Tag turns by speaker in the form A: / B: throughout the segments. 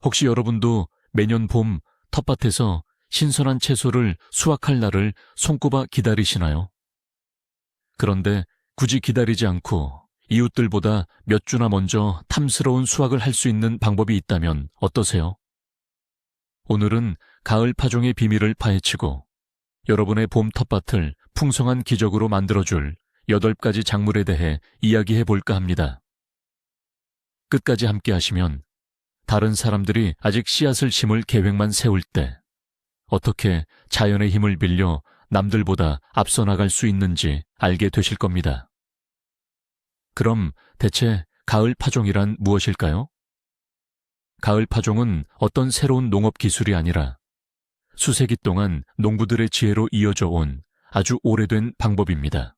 A: 혹시 여러분도 매년 봄 텃밭에서 신선한 채소를 수확할 날을 손꼽아 기다리시나요? 그런데 굳이 기다리지 않고 이웃들보다 몇 주나 먼저 탐스러운 수확을 할 수 있는 방법이 있다면 어떠세요? 오늘은 가을 파종의 비밀을 파헤치고 여러분의 봄 텃밭을 풍성한 기적으로 만들어줄 8가지 작물에 대해 이야기해 볼까 합니다. 끝까지 함께 하시면 다른 사람들이 아직 씨앗을 심을 계획만 세울 때 어떻게 자연의 힘을 빌려 남들보다 앞서 나갈 수 있는지 알게 되실 겁니다. 그럼 대체 가을 파종이란 무엇일까요? 가을 파종은 어떤 새로운 농업 기술이 아니라 수세기 동안 농부들의 지혜로 이어져 온 아주 오래된 방법입니다.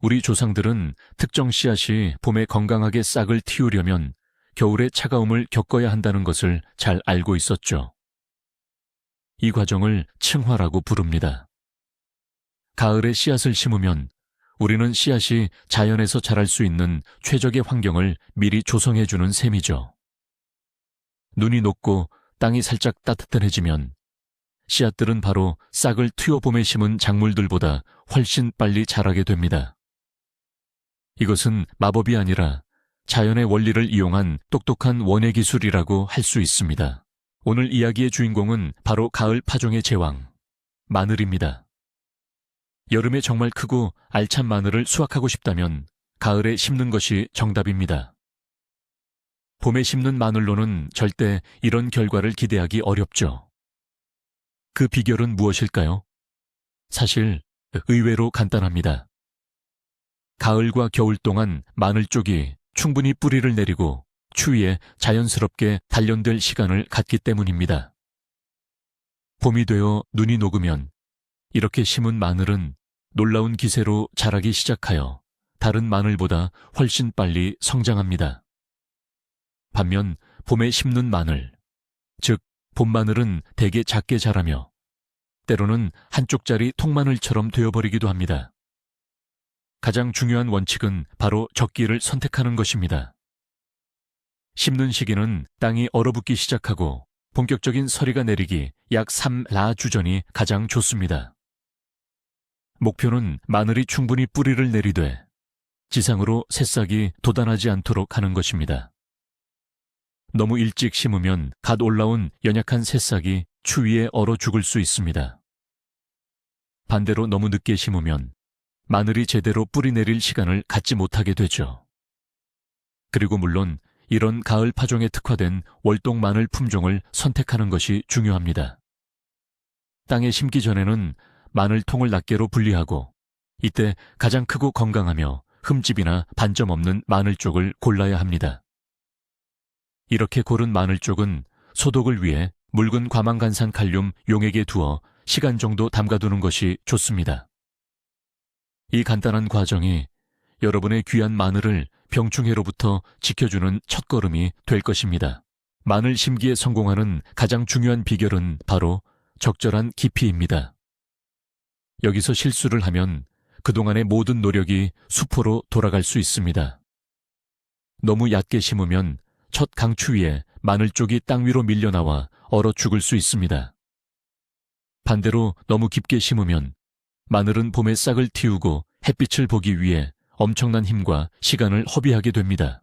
A: 우리 조상들은 특정 씨앗이 봄에 건강하게 싹을 틔우려면 겨울의 차가움을 겪어야 한다는 것을 잘 알고 있었죠. 이 과정을 층화라고 부릅니다. 가을에 씨앗을 심으면 우리는 씨앗이 자연에서 자랄 수 있는 최적의 환경을 미리 조성해주는 셈이죠. 눈이 녹고 땅이 살짝 따뜻해지면 씨앗들은 바로 싹을 트여 봄에 심은 작물들보다 훨씬 빨리 자라게 됩니다. 이것은 마법이 아니라 자연의 원리를 이용한 똑똑한 원예 기술이라고 할 수 있습니다. 오늘 이야기의 주인공은 바로 가을 파종의 제왕, 마늘입니다. 여름에 정말 크고 알찬 마늘을 수확하고 싶다면 가을에 심는 것이 정답입니다. 봄에 심는 마늘로는 절대 이런 결과를 기대하기 어렵죠. 그 비결은 무엇일까요? 사실 의외로 간단합니다. 가을과 겨울 동안 마늘 쪽이 충분히 뿌리를 내리고 추위에 자연스럽게 단련될 시간을 갖기 때문입니다. 봄이 되어 눈이 녹으면 이렇게 심은 마늘은 놀라운 기세로 자라기 시작하여 다른 마늘보다 훨씬 빨리 성장합니다. 반면 봄에 심는 마늘, 즉 봄마늘은 대개 작게 자라며 때로는 한쪽짜리 통마늘처럼 되어버리기도 합니다. 가장 중요한 원칙은 바로 적기를 선택하는 것입니다. 심는 시기는 땅이 얼어붙기 시작하고 본격적인 서리가 내리기 약 3라 전이 가장 좋습니다. 목표는 마늘이 충분히 뿌리를 내리되 지상으로 새싹이 돋아나지 않도록 하는 것입니다. 너무 일찍 심으면 갓 올라온 연약한 새싹이 추위에 얼어 죽을 수 있습니다. 반대로 너무 늦게 심으면 마늘이 제대로 뿌리 내릴 시간을 갖지 못하게 되죠. 그리고 물론 이런 가을 파종에 특화된 월동 마늘 품종을 선택하는 것이 중요합니다. 땅에 심기 전에는 마늘통을 낱개로 분리하고 이때 가장 크고 건강하며 흠집이나 반점 없는 마늘 쪽을 골라야 합니다. 이렇게 고른 마늘 쪽은 소독을 위해 묽은 과망간산 칼륨 용액에 두어 시간 정도 담가두는 것이 좋습니다. 이 간단한 과정이 여러분의 귀한 마늘을 병충해로부터 지켜주는 첫걸음이 될 것입니다. 마늘 심기에 성공하는 가장 중요한 비결은 바로 적절한 깊이입니다. 여기서 실수를 하면 그동안의 모든 노력이 수포로 돌아갈 수 있습니다. 너무 얕게 심으면 첫 강추위에 마늘 쪽이 땅 위로 밀려나와 얼어 죽을 수 있습니다. 반대로 너무 깊게 심으면 마늘은 봄에 싹을 틔우고 햇빛을 보기 위해 엄청난 힘과 시간을 허비하게 됩니다.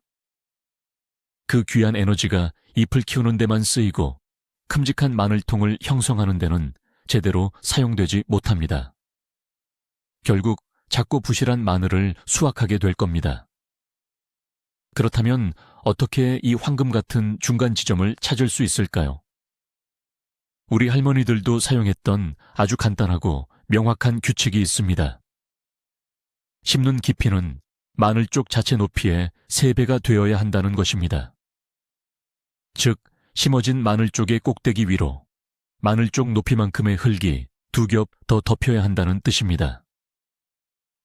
A: 그 귀한 에너지가 잎을 키우는 데만 쓰이고 큼직한 마늘통을 형성하는 데는 제대로 사용되지 못합니다. 결국 작고 부실한 마늘을 수확하게 될 겁니다. 그렇다면 어떻게 이 황금 같은 중간 지점을 찾을 수 있을까요? 우리 할머니들도 사용했던 아주 간단하고 명확한 규칙이 있습니다. 심는 깊이는 마늘 쪽 자체 높이의 3배가 되어야 한다는 것입니다. 즉, 심어진 마늘 쪽의 꼭대기 위로 마늘 쪽 높이만큼의 흙이 2겹 더 덮여야 한다는 뜻입니다.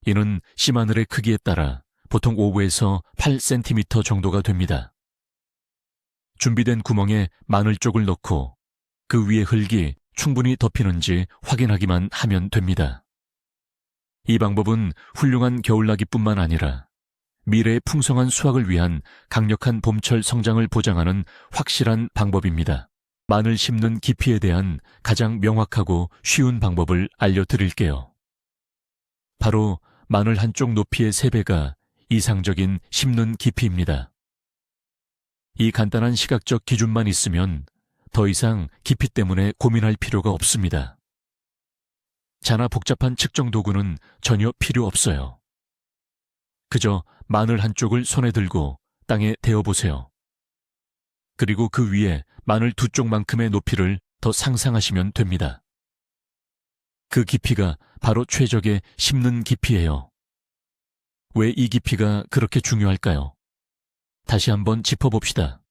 A: 이는 씨마늘의 크기에 따라 보통 5에서 8cm 정도가 됩니다. 준비된 구멍에 마늘 쪽을 넣고 그 위에 흙이 충분히 덮이는지 확인하기만 하면 됩니다. 이 방법은 훌륭한 겨울나기뿐만 아니라 미래의 풍성한 수확을 위한 강력한 봄철 성장을 보장하는 확실한 방법입니다. 마늘 심는 깊이에 대한 가장 명확하고 쉬운 방법을 알려드릴게요. 바로 마늘 한쪽 높이의 3배가 이상적인 심는 깊이입니다. 이 간단한 시각적 기준만 있으면 더 이상 깊이 때문에 고민할 필요가 없습니다. 자나 복잡한 측정 도구는 전혀 필요 없어요. 그저 마늘 한쪽을 손에 들고 땅에 대어보세요. 그리고 그 위에 마늘 2쪽만큼의 높이를 더 상상하시면 됩니다. 그 깊이가 바로 최적의 심는 깊이예요. 왜 이 깊이가 그렇게 중요할까요? 다시 한번 짚어봅시다.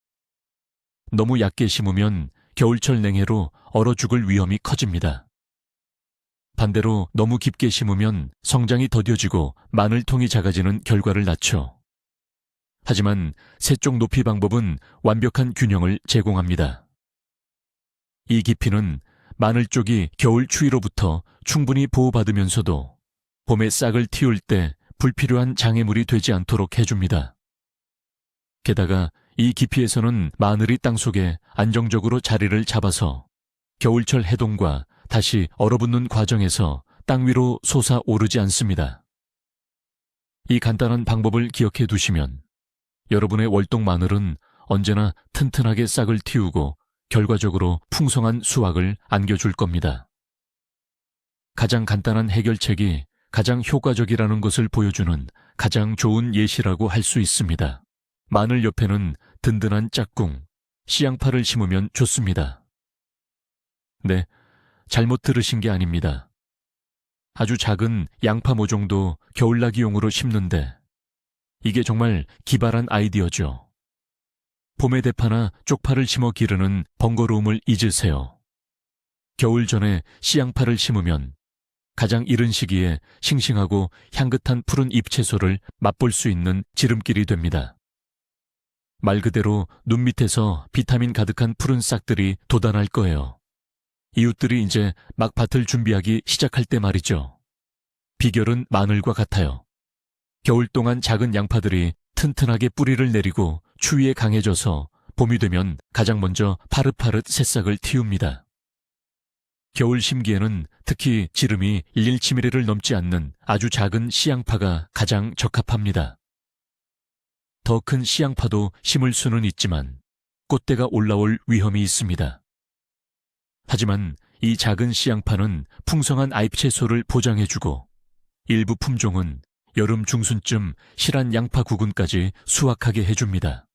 A: 너무 얕게 심으면 겨울철 냉해로 얼어 죽을 위험이 커집니다. 반대로 너무 깊게 심으면 성장이 더뎌지고 마늘통이 작아지는 결과를 낳죠. 하지만 3쪽 높이 방법은 완벽한 균형을 제공합니다. 이 깊이는 마늘 쪽이 겨울 추위로부터 충분히 보호받으면서도 봄에 싹을 틔울 때 불필요한 장애물이 되지 않도록 해줍니다. 게다가 이 깊이에서는 마늘이 땅속에 안정적으로 자리를 잡아서 겨울철 해동과 다시 얼어붙는 과정에서 땅 위로 솟아오르지 않습니다. 이 간단한 방법을 기억해 두시면 여러분의 월동 마늘은 언제나 튼튼하게 싹을 틔우고 결과적으로 풍성한 수확을 안겨줄 겁니다. 가장 간단한 해결책이 가장 효과적이라는 것을 보여주는 가장 좋은 예시라고 할 수 있습니다. 마늘 옆에는 든든한 짝꿍, 씨양파를 심으면 좋습니다. 네, 잘못 들으신 게 아닙니다. 아주 작은 양파 모종도 겨울나기용으로 심는데 이게 정말 기발한 아이디어죠. 봄에 대파나 쪽파를 심어 기르는 번거로움을 잊으세요. 겨울 전에 씨양파를 심으면 가장 이른 시기에 싱싱하고 향긋한 푸른 잎채소를 맛볼 수 있는 지름길이 됩니다. 말 그대로 눈 밑에서 비타민 가득한 푸른 싹들이 돋아날 거예요. 이웃들이 이제 막 밭을 준비하기 시작할 때 말이죠. 비결은 마늘과 같아요. 겨울 동안 작은 양파들이 튼튼하게 뿌리를 내리고 추위에 강해져서 봄이 되면 가장 먼저 파릇파릇 새싹을 틔웁니다. 겨울 심기에는 특히 지름이 1.7mm를 넘지 않는 아주 작은 씨양파가 가장 적합합니다. 더 큰 씨양파도 심을 수는 있지만 꽃대가 올라올 위험이 있습니다. 하지만 이 작은 씨양파는 풍성한 아잎채소를 보장해주고 일부 품종은 여름 중순쯤 실한 양파 구근까지 수확하게 해줍니다.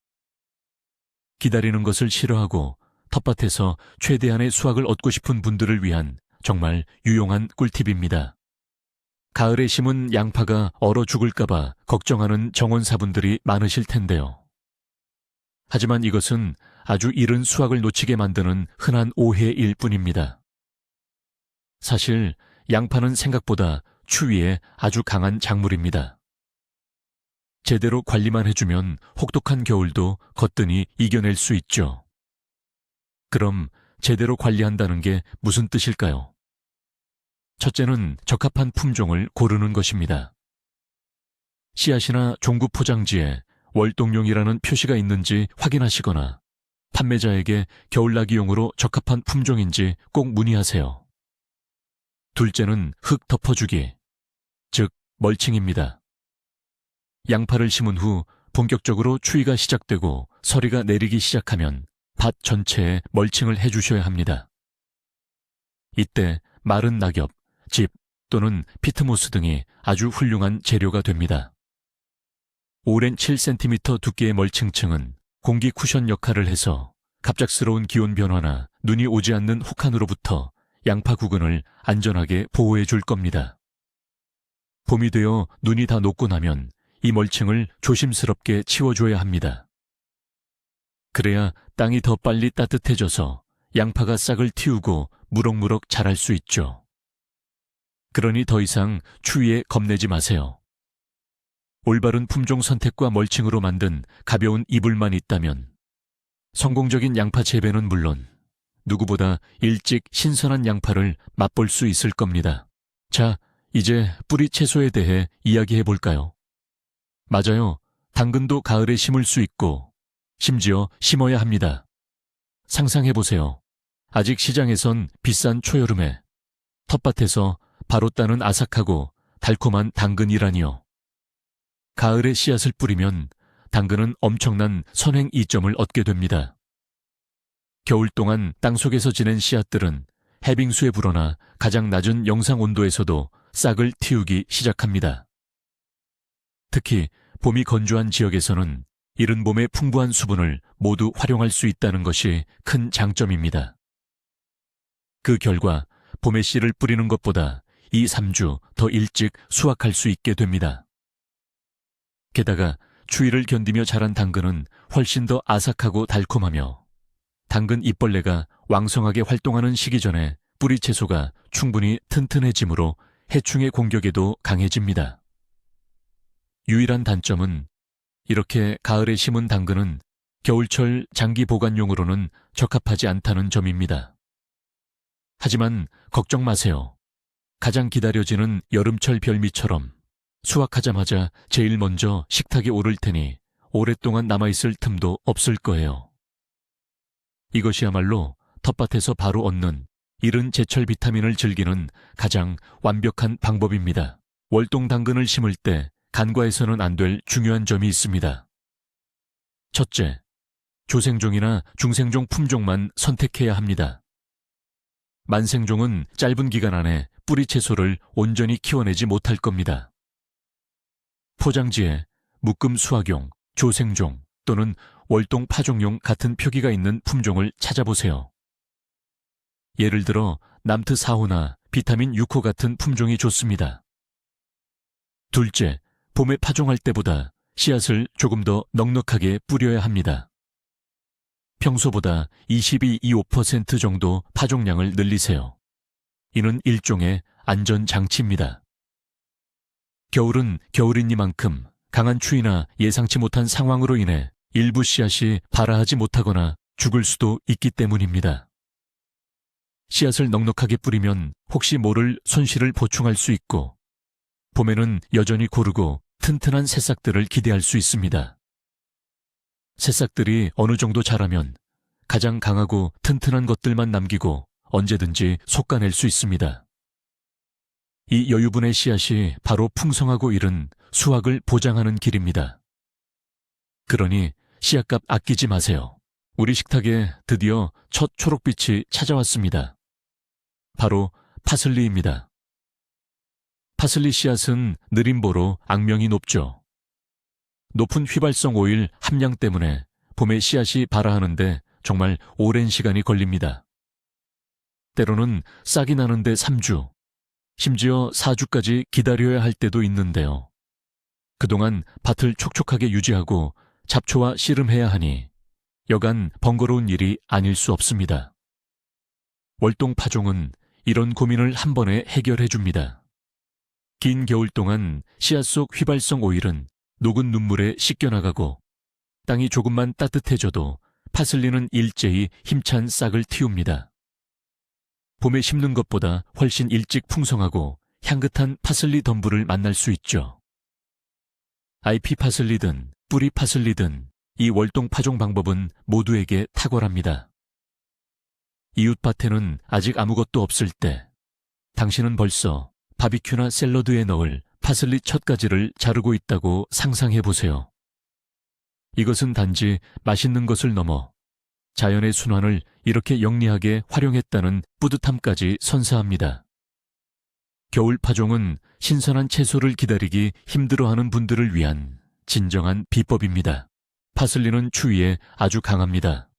A: 기다리는 것을 싫어하고 텃밭에서 최대한의 수확을 얻고 싶은 분들을 위한 정말 유용한 꿀팁입니다. 가을에 심은 양파가 얼어 죽을까봐 걱정하는 정원사분들이 많으실 텐데요. 하지만 이것은 아주 이른 수확을 놓치게 만드는 흔한 오해일 뿐입니다. 사실 양파는 생각보다 추위에 아주 강한 작물입니다. 제대로 관리만 해주면 혹독한 겨울도 거뜬히 이겨낼 수 있죠. 그럼 제대로 관리한다는 게 무슨 뜻일까요? 첫째는 적합한 품종을 고르는 것입니다. 씨앗이나 종구 포장지에 월동용이라는 표시가 있는지 확인하시거나 판매자에게 겨울나기용으로 적합한 품종인지 꼭 문의하세요. 둘째는 흙 덮어주기, 즉 멀칭입니다. 양파를 심은 후 본격적으로 추위가 시작되고 서리가 내리기 시작하면 밭 전체에 멀칭을 해주셔야 합니다. 이때 마른 낙엽, 짚 또는 피트모스 등이 아주 훌륭한 재료가 됩니다. 오랜 7cm 두께의 멀칭층은 공기 쿠션 역할을 해서 갑작스러운 기온 변화나 눈이 오지 않는 혹한으로부터 양파 구근을 안전하게 보호해 줄 겁니다. 봄이 되어 눈이 다 녹고 나면 이 멀칭을 조심스럽게 치워줘야 합니다. 그래야 땅이 더 빨리 따뜻해져서 양파가 싹을 틔우고 무럭무럭 자랄 수 있죠. 그러니 더 이상 추위에 겁내지 마세요. 올바른 품종 선택과 멀칭으로 만든 가벼운 이불만 있다면 성공적인 양파 재배는 물론 누구보다 일찍 신선한 양파를 맛볼 수 있을 겁니다. 자, 이제 뿌리 채소에 대해 이야기해 볼까요? 맞아요. 당근도 가을에 심을 수 있고 심지어 심어야 합니다. 상상해보세요. 아직 시장에선 비싼 초여름에 텃밭에서 바로 따는 아삭하고 달콤한 당근이라니요. 가을에 씨앗을 뿌리면 당근은 엄청난 선행 이점을 얻게 됩니다. 겨울 동안 땅속에서 지낸 씨앗들은 해빙수에 불어나 가장 낮은 영상 온도에서도 싹을 틔우기 시작합니다. 특히 봄이 건조한 지역에서는 이른 봄의 풍부한 수분을 모두 활용할 수 있다는 것이 큰 장점입니다. 그 결과 봄에 씨를 뿌리는 것보다 2, 3주 더 일찍 수확할 수 있게 됩니다. 게다가 추위를 견디며 자란 당근은 훨씬 더 아삭하고 달콤하며 당근 잎벌레가 왕성하게 활동하는 시기 전에 뿌리 채소가 충분히 튼튼해지므로 해충의 공격에도 강해집니다. 유일한 단점은 이렇게 가을에 심은 당근은 겨울철 장기 보관용으로는 적합하지 않다는 점입니다. 하지만 걱정 마세요. 가장 기다려지는 여름철 별미처럼 수확하자마자 제일 먼저 식탁에 오를 테니 오랫동안 남아있을 틈도 없을 거예요. 이것이야말로 텃밭에서 바로 얻는 이른 제철 비타민을 즐기는 가장 완벽한 방법입니다. 월동 당근을 심을 때 간과해서는 안 될 중요한 점이 있습니다. 첫째, 조생종이나 중생종 품종만 선택해야 합니다. 만생종은 짧은 기간 안에 뿌리 채소를 온전히 키워내지 못할 겁니다. 포장지에 묶음 수확용, 조생종 또는 월동 파종용 같은 표기가 있는 품종을 찾아보세요. 예를 들어 남트 4호나 비타민 6호 같은 품종이 좋습니다. 둘째, 봄에 파종할 때보다 씨앗을 조금 더 넉넉하게 뿌려야 합니다. 평소보다 22-25% 정도 파종량을 늘리세요. 이는 일종의 안전장치입니다. 겨울은 겨울이니만큼 강한 추위나 예상치 못한 상황으로 인해 일부 씨앗이 발아하지 못하거나 죽을 수도 있기 때문입니다. 씨앗을 넉넉하게 뿌리면 혹시 모를 손실을 보충할 수 있고 봄에는 여전히 고르고 튼튼한 새싹들을 기대할 수 있습니다. 새싹들이 어느 정도 자라면 가장 강하고 튼튼한 것들만 남기고 언제든지 솎아낼 수 있습니다. 이 여유분의 씨앗이 바로 풍성하고 이른 수확을 보장하는 길입니다. 그러니 씨앗값 아끼지 마세요. 우리 식탁에 드디어 첫 초록빛이 찾아왔습니다. 바로 파슬리입니다. 파슬리 씨앗은 느림보로 악명이 높죠. 높은 휘발성 오일 함량 때문에 봄에 씨앗이 발아하는데 정말 오랜 시간이 걸립니다. 때로는 싹이 나는데 3주, 심지어 4주까지 기다려야 할 때도 있는데요. 그동안 밭을 촉촉하게 유지하고 잡초와 씨름해야 하니 여간 번거로운 일이 아닐 수 없습니다. 월동 파종은 이런 고민을 한 번에 해결해 줍니다. 긴 겨울 동안 씨앗 속 휘발성 오일은 녹은 눈물에 씻겨나가고 땅이 조금만 따뜻해져도 파슬리는 일제히 힘찬 싹을 틔웁니다. 봄에 심는 것보다 훨씬 일찍 풍성하고 향긋한 파슬리 덤불을 만날 수 있죠. IP 파슬리든 뿌리 파슬리든 이 월동 파종 방법은 모두에게 탁월합니다. 이웃밭에는 아직 아무것도 없을 때 당신은 벌써 바비큐나 샐러드에 넣을 파슬리 첫 가지를 자르고 있다고 상상해 보세요. 이것은 단지 맛있는 것을 넘어 자연의 순환을 이렇게 영리하게 활용했다는 뿌듯함까지 선사합니다. 겨울 파종은 신선한 채소를 기다리기 힘들어하는 분들을 위한 진정한 비법입니다. 파슬리는 추위에 아주 강합니다.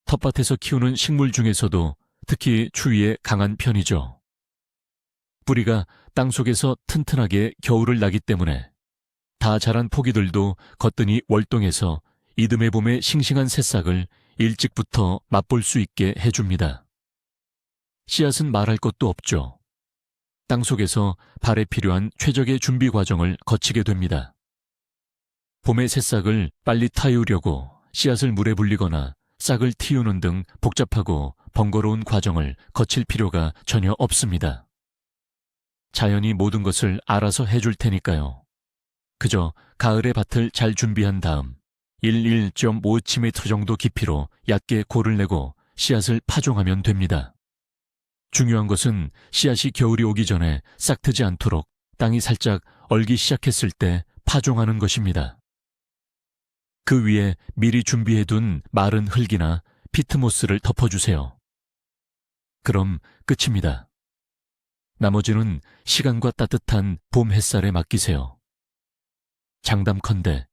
A: 텃밭에서 키우는 식물 중에서도 특히 추위에 강한 편이죠. 뿌리가 땅속에서 튼튼하게 겨울을 나기 때문에 다 자란 포기들도 거뜬히 월동해서 이듬해 봄의 싱싱한 새싹을 일찍부터 맛볼 수 있게 해줍니다. 씨앗은 말할 것도 없죠. 땅속에서 발에 필요한 최적의 준비 과정을 거치게 됩니다. 봄의 새싹을 빨리 타이우려고 씨앗을 물에 불리거나 싹을 틔우는 등 복잡하고 번거로운 과정을 거칠 필요가 전혀 없습니다. 자연이 모든 것을 알아서 해줄 테니까요. 그저 가을의 밭을 잘 준비한 다음 11.5cm 정도 깊이로 얕게 골을 내고 씨앗을 파종하면 됩니다. 중요한 것은 씨앗이 겨울이 오기 전에 싹트지 않도록 땅이 살짝 얼기 시작했을 때 파종하는 것입니다. 그 위에 미리 준비해둔 마른 흙이나 피트모스를 덮어주세요. 그럼 끝입니다. 나머지는 시간과 따뜻한 봄 햇살에 맡기세요. 장담컨대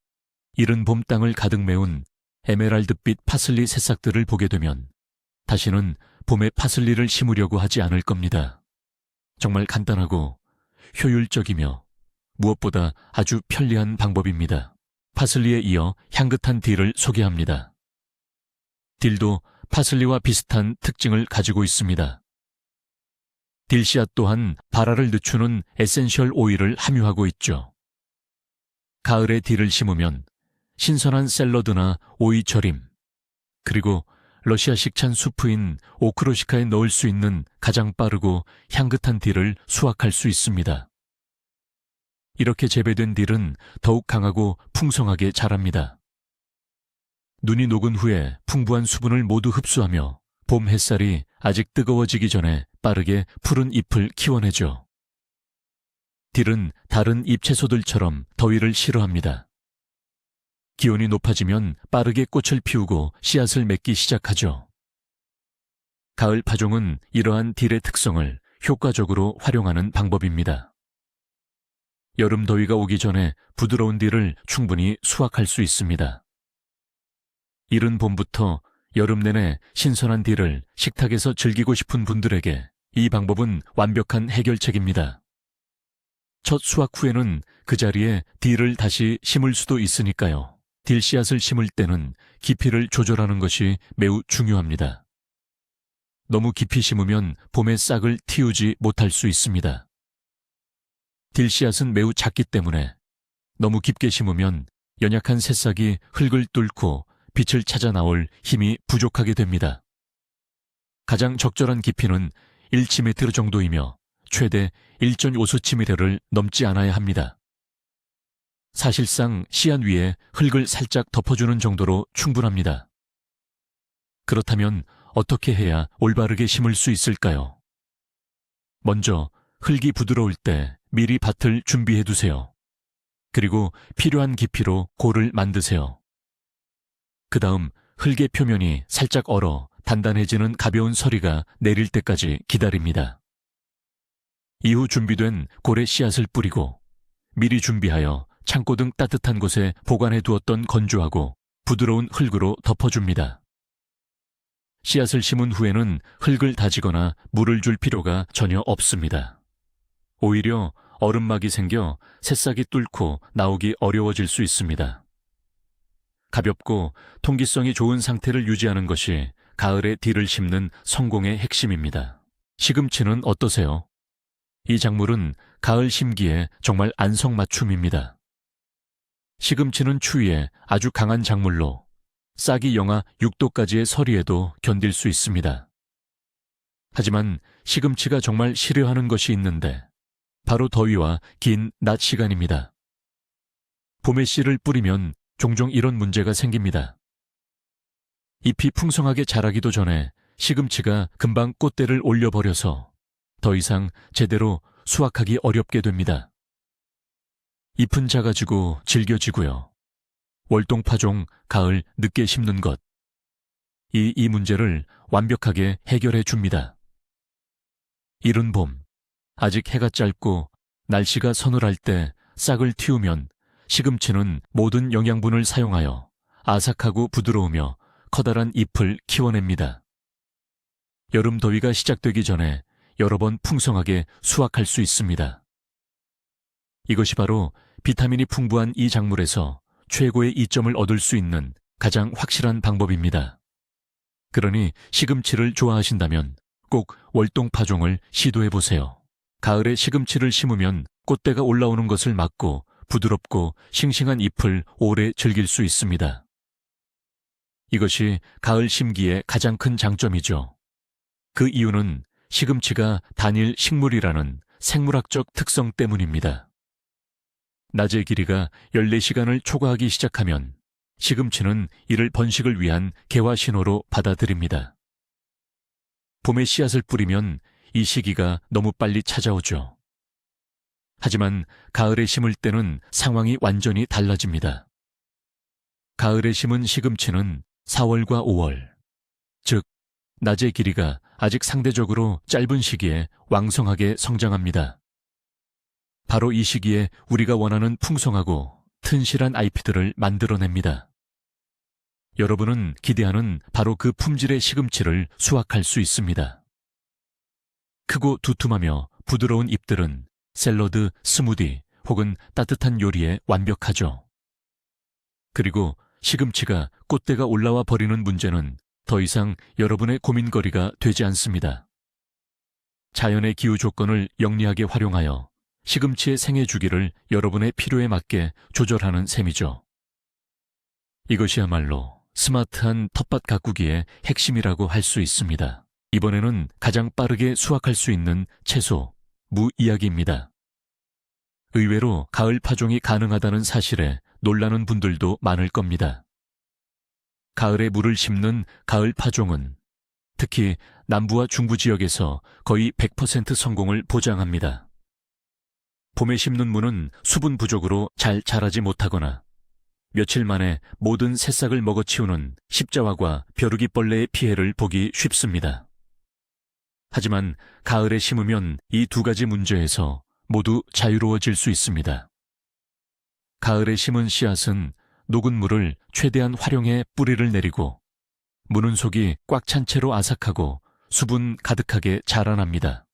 A: 이른 봄 땅을 가득 메운 에메랄드빛 파슬리 새싹들을 보게 되면 다시는 봄에 파슬리를 심으려고 하지 않을 겁니다. 정말 간단하고 효율적이며 무엇보다 아주 편리한 방법입니다. 파슬리에 이어 향긋한 딜을 소개합니다. 딜도 파슬리와 비슷한 특징을 가지고 있습니다. 딜 씨앗 또한 발화를 늦추는 에센셜 오일을 함유하고 있죠. 가을에 딜을 심으면 신선한 샐러드나 오이 절임, 그리고 러시아식 찬 수프인 오크로시카에 넣을 수 있는 가장 빠르고 향긋한 딜을 수확할 수 있습니다. 이렇게 재배된 딜은 더욱 강하고 풍성하게 자랍니다. 눈이 녹은 후에 풍부한 수분을 모두 흡수하며 봄 햇살이 아직 뜨거워지기 전에 빠르게 푸른 잎을 키워내죠. 딜은 다른 잎채소들처럼 더위를 싫어합니다. 기온이 높아지면 빠르게 꽃을 피우고 씨앗을 맺기 시작하죠. 가을 파종은 이러한 딜의 특성을 효과적으로 활용하는 방법입니다. 여름 더위가 오기 전에 부드러운 딜을 충분히 수확할 수 있습니다. 이른 봄부터 여름 내내 신선한 딜을 식탁에서 즐기고 싶은 분들에게 이 방법은 완벽한 해결책입니다. 첫 수확 후에는 그 자리에 딜을 다시 심을 수도 있으니까요. 딜 씨앗을 심을 때는 깊이를 조절하는 것이 매우 중요합니다. 너무 깊이 심으면 봄에 싹을 틔우지 못할 수 있습니다. 딜 씨앗은 매우 작기 때문에 너무 깊게 심으면 연약한 새싹이 흙을 뚫고 빛을 찾아 나올 힘이 부족하게 됩니다. 가장 적절한 깊이는 1cm 정도이며 최대 1.5cm를 넘지 않아야 합니다. 사실상 씨앗 위에 흙을 살짝 덮어주는 정도로 충분합니다. 그렇다면 어떻게 해야 올바르게 심을 수 있을까요? 먼저 흙이 부드러울 때 미리 밭을 준비해 두세요. 그리고 필요한 깊이로 골을 만드세요. 그 다음 흙의 표면이 살짝 얼어 단단해지는 가벼운 서리가 내릴 때까지 기다립니다. 이후 준비된 골에 씨앗을 뿌리고 미리 준비하여 창고 등 따뜻한 곳에 보관해 두었던 건조하고 부드러운 흙으로 덮어줍니다. 씨앗을 심은 후에는 흙을 다지거나 물을 줄 필요가 전혀 없습니다. 오히려 얼음막이 생겨 새싹이 뚫고 나오기 어려워질 수 있습니다. 가볍고 통기성이 좋은 상태를 유지하는 것이 가을에 딜을 심는 성공의 핵심입니다. 시금치는 어떠세요? 이 작물은 가을 심기에 정말 안성맞춤입니다. 시금치는 추위에 아주 강한 작물로 싹이 영하 6도까지의 서리에도 견딜 수 있습니다. 하지만 시금치가 정말 싫어하는 것이 있는데 바로 더위와 긴 낮 시간입니다. 봄에 씨를 뿌리면 종종 이런 문제가 생깁니다. 잎이 풍성하게 자라기도 전에 시금치가 금방 꽃대를 올려버려서 더 이상 제대로 수확하기 어렵게 됩니다. 잎은 작아지고 질겨지고요. 월동파종 가을 늦게 심는 것. 이 문제를 완벽하게 해결해 줍니다. 이른 봄, 아직 해가 짧고 날씨가 서늘할 때 싹을 틔우면 시금치는 모든 영양분을 사용하여 아삭하고 부드러우며 커다란 잎을 키워냅니다. 여름 더위가 시작되기 전에 여러 번 풍성하게 수확할 수 있습니다. 이것이 바로 비타민이 풍부한 이 작물에서 최고의 이점을 얻을 수 있는 가장 확실한 방법입니다. 그러니 시금치를 좋아하신다면 꼭 월동파종을 시도해보세요. 가을에 시금치를 심으면 꽃대가 올라오는 것을 막고 부드럽고 싱싱한 잎을 오래 즐길 수 있습니다. 이것이 가을 심기의 가장 큰 장점이죠. 그 이유는 시금치가 단일 식물이라는 생물학적 특성 때문입니다. 낮의 길이가 14시간을 초과하기 시작하면 시금치는 이를 번식을 위한 개화 신호로 받아들입니다. 봄에 씨앗을 뿌리면 이 시기가 너무 빨리 찾아오죠. 하지만 가을에 심을 때는 상황이 완전히 달라집니다. 가을에 심은 시금치는 4월과 5월, 즉 낮의 길이가 아직 상대적으로 짧은 시기에 왕성하게 성장합니다. 바로 이 시기에 우리가 원하는 풍성하고 튼실한 아이피들을 만들어냅니다. 여러분은 기대하는 바로 그 품질의 시금치를 수확할 수 있습니다. 크고 두툼하며 부드러운 잎들은 샐러드, 스무디 혹은 따뜻한 요리에 완벽하죠. 그리고 시금치가 꽃대가 올라와 버리는 문제는 더 이상 여러분의 고민거리가 되지 않습니다. 자연의 기후 조건을 영리하게 활용하여 시금치의 생애 주기를 여러분의 필요에 맞게 조절하는 셈이죠. 이것이야말로 스마트한 텃밭 가꾸기의 핵심이라고 할 수 있습니다. 이번에는 가장 빠르게 수확할 수 있는 채소, 무 이야기입니다. 의외로 가을 파종이 가능하다는 사실에 놀라는 분들도 많을 겁니다. 가을에 무를 심는 가을 파종은 특히 남부와 중부 지역에서 거의 100% 성공을 보장합니다. 봄에 심는 무는 수분 부족으로 잘 자라지 못하거나 며칠 만에 모든 새싹을 먹어치우는 십자화과 벼룩이벌레의 피해를 보기 쉽습니다. 하지만 가을에 심으면 이 두 가지 문제에서 모두 자유로워질 수 있습니다. 가을에 심은 씨앗은 녹은 물을 최대한 활용해 뿌리를 내리고 무는 속이 꽉 찬 채로 아삭하고 수분 가득하게 자라납니다.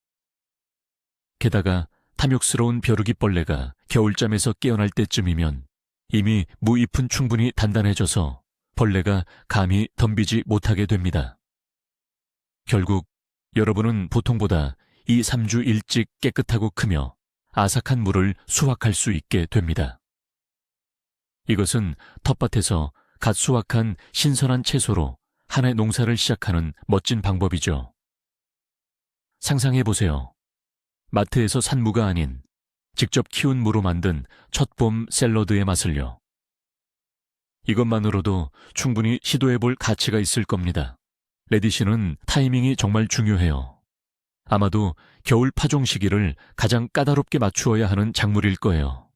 A: 게다가 탐욕스러운 벼룩이벌레가 겨울잠에서 깨어날 때쯤이면 이미 무잎은 충분히 단단해져서 벌레가 감히 덤비지 못하게 됩니다. 결국 여러분은 보통보다 2, 3주 일찍 깨끗하고 크며 아삭한 물을 수확할 수 있게 됩니다. 이것은 텃밭에서 갓 수확한 신선한 채소로 한 해 농사를 시작하는 멋진 방법이죠. 상상해보세요. 마트에서 산 무가 아닌 직접 키운 무로 만든 첫봄 샐러드의 맛을요. 이것만으로도 충분히 시도해볼 가치가 있을 겁니다. 레디시는 타이밍이 정말 중요해요. 아마도 겨울 파종 시기를 가장 까다롭게 맞추어야 하는 작물일 거예요.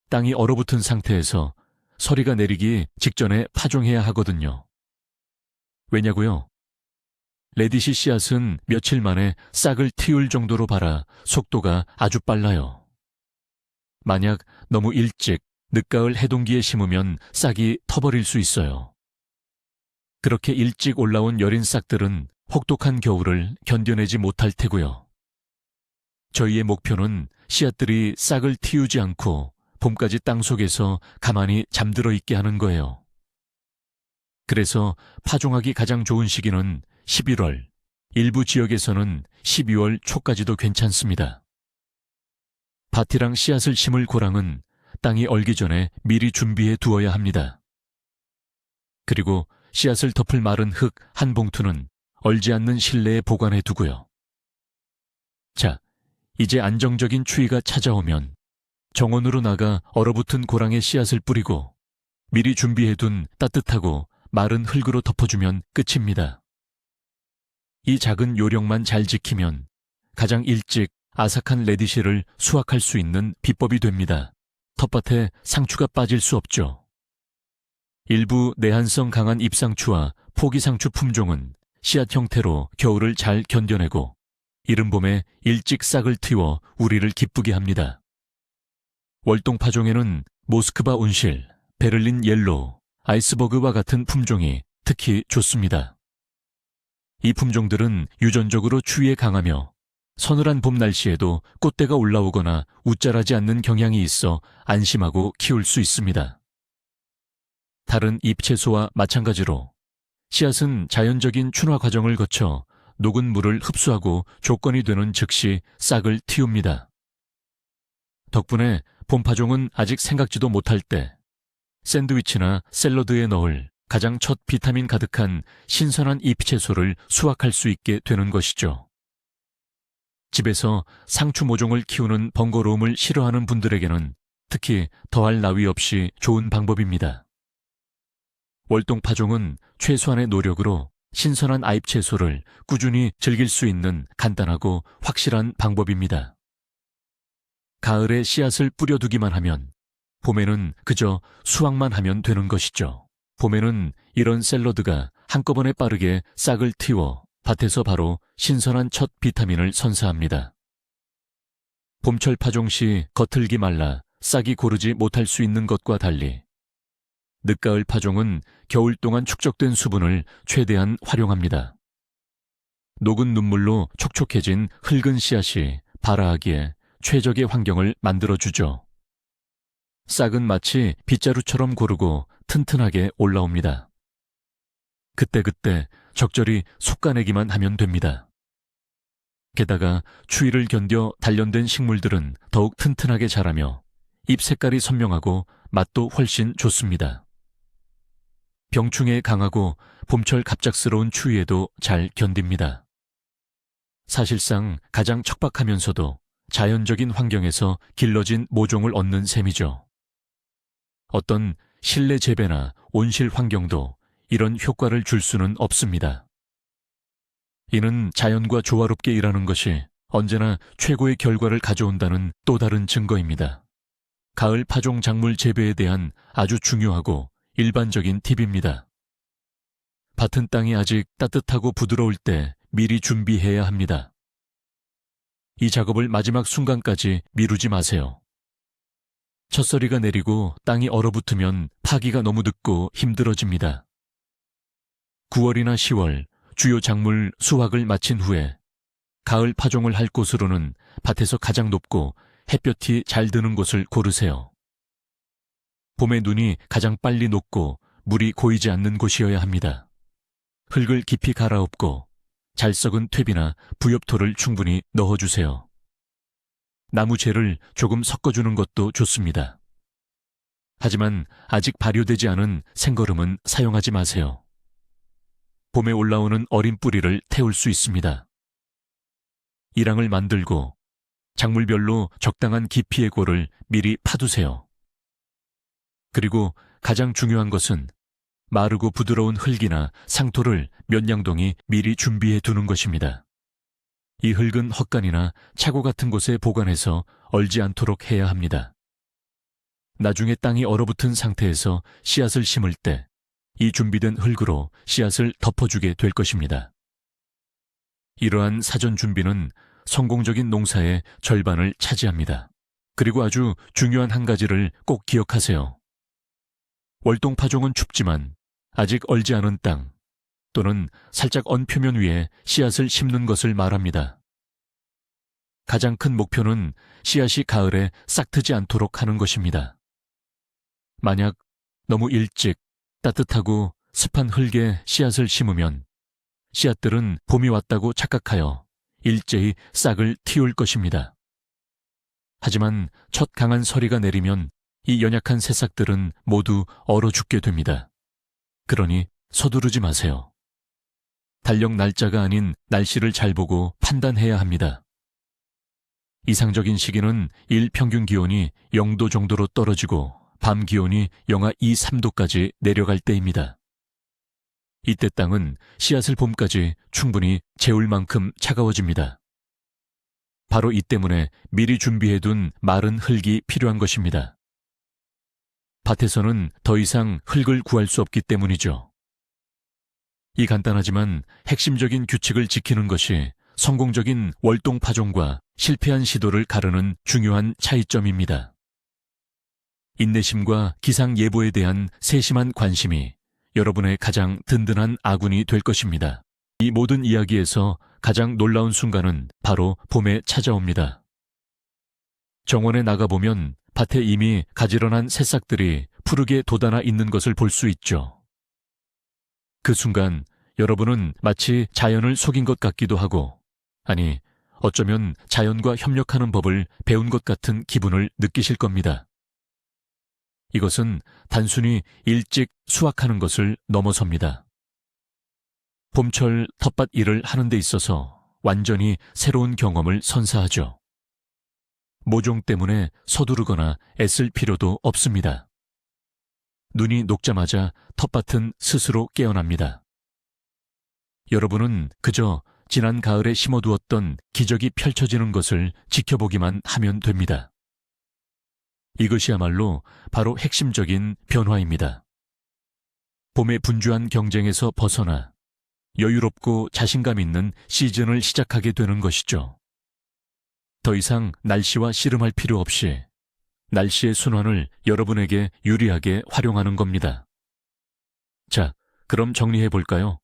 A: 땅이 얼어붙은 상태에서 서리가 내리기 직전에 파종해야 하거든요. 왜냐고요? 레디시 씨앗은 며칠 만에 싹을 틔울 정도로 발아 속도가 아주 빨라요. 만약 너무 일찍 늦가을 해동기에 심으면 싹이 터버릴 수 있어요. 그렇게 일찍 올라온 여린 싹들은 혹독한 겨울을 견뎌내지 못할 테고요. 저희의 목표는 씨앗들이 싹을 틔우지 않고 봄까지 땅속에서 가만히 잠들어 있게 하는 거예요. 그래서 파종하기 가장 좋은 시기는 11월, 일부 지역에서는 12월 초까지도 괜찮습니다. 밭이랑 씨앗을 심을 고랑은 땅이 얼기 전에 미리 준비해 두어야 합니다. 그리고 씨앗을 덮을 마른 흙 한 봉투는 얼지 않는 실내에 보관해 두고요. 자, 이제 안정적인 추위가 찾아오면 정원으로 나가 얼어붙은 고랑에 씨앗을 뿌리고 미리 준비해둔 따뜻하고 마른 흙으로 덮어주면 끝입니다. 이 작은 요령만 잘 지키면 가장 일찍 아삭한 레디시를 수확할 수 있는 비법이 됩니다. 텃밭에 상추가 빠질 수 없죠. 일부 내한성 강한 잎상추와 포기상추 품종은 씨앗 형태로 겨울을 잘 견뎌내고 이른 봄에 일찍 싹을 틔워 우리를 기쁘게 합니다. 월동파종에는 모스크바 온실, 베를린 옐로우, 아이스버그와 같은 품종이 특히 좋습니다. 이 품종들은 유전적으로 추위에 강하며 서늘한 봄 날씨에도 꽃대가 올라오거나 웃자라지 않는 경향이 있어 안심하고 키울 수 있습니다. 다른 잎채소와 마찬가지로 씨앗은 자연적인 출화 과정을 거쳐 녹은 물을 흡수하고 조건이 되는 즉시 싹을 틔웁니다. 덕분에 봄파종은 아직 생각지도 못할 때 샌드위치나 샐러드에 넣을 가장 첫 비타민 가득한 신선한 잎채소를 수확할 수 있게 되는 것이죠. 집에서 상추 모종을 키우는 번거로움을 싫어하는 분들에게는 특히 더할 나위 없이 좋은 방법입니다. 월동파종은 최소한의 노력으로 신선한 아입 채소를 꾸준히 즐길 수 있는 간단하고 확실한 방법입니다. 가을에 씨앗을 뿌려두기만 하면 봄에는 그저 수확만 하면 되는 것이죠. 봄에는 이런 샐러드가 한꺼번에 빠르게 싹을 틔워 밭에서 바로 신선한 첫 비타민을 선사합니다. 봄철 파종 시 겉흙이 말라 싹이 고르지 못할 수 있는 것과 달리 늦가을 파종은 겨울 동안 축적된 수분을 최대한 활용합니다. 녹은 눈물로 촉촉해진 흙은 씨앗이 발아하기에 최적의 환경을 만들어주죠. 싹은 마치 빗자루처럼 고르고 튼튼하게 올라옵니다. 그때그때 적절히 솎아내기만 하면 됩니다. 게다가 추위를 견뎌 단련된 식물들은 더욱 튼튼하게 자라며 잎 색깔이 선명하고 맛도 훨씬 좋습니다. 병충해에 강하고 봄철 갑작스러운 추위에도 잘 견딥니다. 사실상 가장 척박하면서도 자연적인 환경에서 길러진 모종을 얻는 셈이죠. 어떤 실내 재배나 온실 환경도 이런 효과를 줄 수는 없습니다. 이는 자연과 조화롭게 일하는 것이 언제나 최고의 결과를 가져온다는 또 다른 증거입니다. 가을 파종 작물 재배에 대한 아주 중요하고 일반적인 팁입니다. 밭은 땅이 아직 따뜻하고 부드러울 때 미리 준비해야 합니다. 이 작업을 마지막 순간까지 미루지 마세요. 첫서리가 내리고 땅이 얼어붙으면 파기가 너무 늦고 힘들어집니다. 9월이나 10월 주요 작물 수확을 마친 후에 가을 파종을 할 곳으로는 밭에서 가장 높고 햇볕이 잘 드는 곳을 고르세요. 봄의 눈이 가장 빨리 녹고 물이 고이지 않는 곳이어야 합니다. 흙을 깊이 갈아엎고 잘 썩은 퇴비나 부엽토를 충분히 넣어주세요. 나무재를 조금 섞어주는 것도 좋습니다. 하지만 아직 발효되지 않은 생거름은 사용하지 마세요. 봄에 올라오는 어린 뿌리를 태울 수 있습니다. 이랑을 만들고 작물별로 적당한 깊이의 골을 미리 파두세요. 그리고 가장 중요한 것은 마르고 부드러운 흙이나 상토를 몇 양동이 미리 준비해 두는 것입니다. 이 흙은 헛간이나 차고 같은 곳에 보관해서 얼지 않도록 해야 합니다. 나중에 땅이 얼어붙은 상태에서 씨앗을 심을 때 이 준비된 흙으로 씨앗을 덮어주게 될 것입니다. 이러한 사전 준비는 성공적인 농사의 절반을 차지합니다. 그리고 아주 중요한 한 가지를 꼭 기억하세요. 월동파종은 춥지만 아직 얼지 않은 땅 또는 살짝 언 표면 위에 씨앗을 심는 것을 말합니다. 가장 큰 목표는 씨앗이 가을에 싹트지 않도록 하는 것입니다. 만약 너무 일찍 따뜻하고 습한 흙에 씨앗을 심으면 씨앗들은 봄이 왔다고 착각하여 일제히 싹을 틔울 것입니다. 하지만 첫 강한 서리가 내리면 이 연약한 새싹들은 모두 얼어 죽게 됩니다. 그러니 서두르지 마세요. 달력 날짜가 아닌 날씨를 잘 보고 판단해야 합니다. 이상적인 시기는 일 평균 기온이 0도 정도로 떨어지고 밤 기온이 영하 2, 3도까지 내려갈 때입니다. 이때 땅은 씨앗을 봄까지 충분히 재울 만큼 차가워집니다. 바로 이 때문에 미리 준비해둔 마른 흙이 필요한 것입니다. 밭에서는 더 이상 흙을 구할 수 없기 때문이죠. 이 간단하지만 핵심적인 규칙을 지키는 것이 성공적인 월동파종과 실패한 시도를 가르는 중요한 차이점입니다. 인내심과 기상예보에 대한 세심한 관심이 여러분의 가장 든든한 아군이 될 것입니다. 이 모든 이야기에서 가장 놀라운 순간은 바로 봄에 찾아옵니다. 정원에 나가보면 밭에 이미 가지런한 새싹들이 푸르게 돋아나 있는 것을 볼 수 있죠. 그 순간 여러분은 마치 자연을 속인 것 같기도 하고, 아니, 어쩌면 자연과 협력하는 법을 배운 것 같은 기분을 느끼실 겁니다. 이것은 단순히 일찍 수확하는 것을 넘어섭니다. 봄철 텃밭 일을 하는 데 있어서 완전히 새로운 경험을 선사하죠. 모종 때문에 서두르거나 애쓸 필요도 없습니다. 눈이 녹자마자 텃밭은 스스로 깨어납니다. 여러분은 그저 지난 가을에 심어두었던 기적이 펼쳐지는 것을 지켜보기만 하면 됩니다. 이것이야말로 바로 핵심적인 변화입니다. 봄의 분주한 경쟁에서 벗어나 여유롭고 자신감 있는 시즌을 시작하게 되는 것이죠. 더 이상 날씨와 씨름할 필요 없이 날씨의 순환을 여러분에게 유리하게 활용하는 겁니다. 자, 그럼 정리해 볼까요?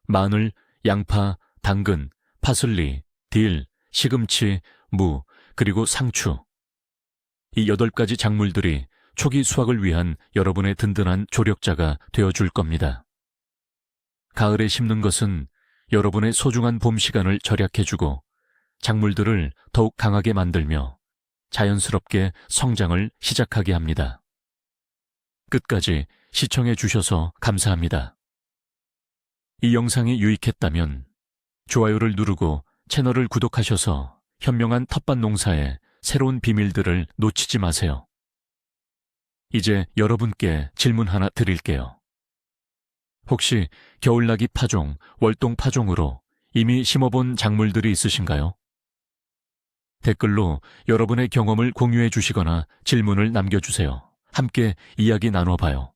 A: 마늘, 양파, 당근, 파슬리, 딜, 시금치, 무, 그리고 상추. 이 8가지 작물들이 초기 수확을 위한 여러분의 든든한 조력자가 되어줄 겁니다. 가을에 심는 것은 여러분의 소중한 봄 시간을 절약해주고 작물들을 더욱 강하게 만들며 자연스럽게 성장을 시작하게 합니다. 끝까지 시청해 주셔서 감사합니다. 이 영상이 유익했다면 좋아요를 누르고 채널을 구독하셔서 현명한 텃밭 농사의 새로운 비밀들을 놓치지 마세요. 이제 여러분께 질문 하나 드릴게요. 혹시 겨울나기 파종, 월동 파종으로 이미 심어본 작물들이 있으신가요? 댓글로 여러분의 경험을 공유해 주시거나 질문을 남겨주세요. 함께 이야기 나눠봐요.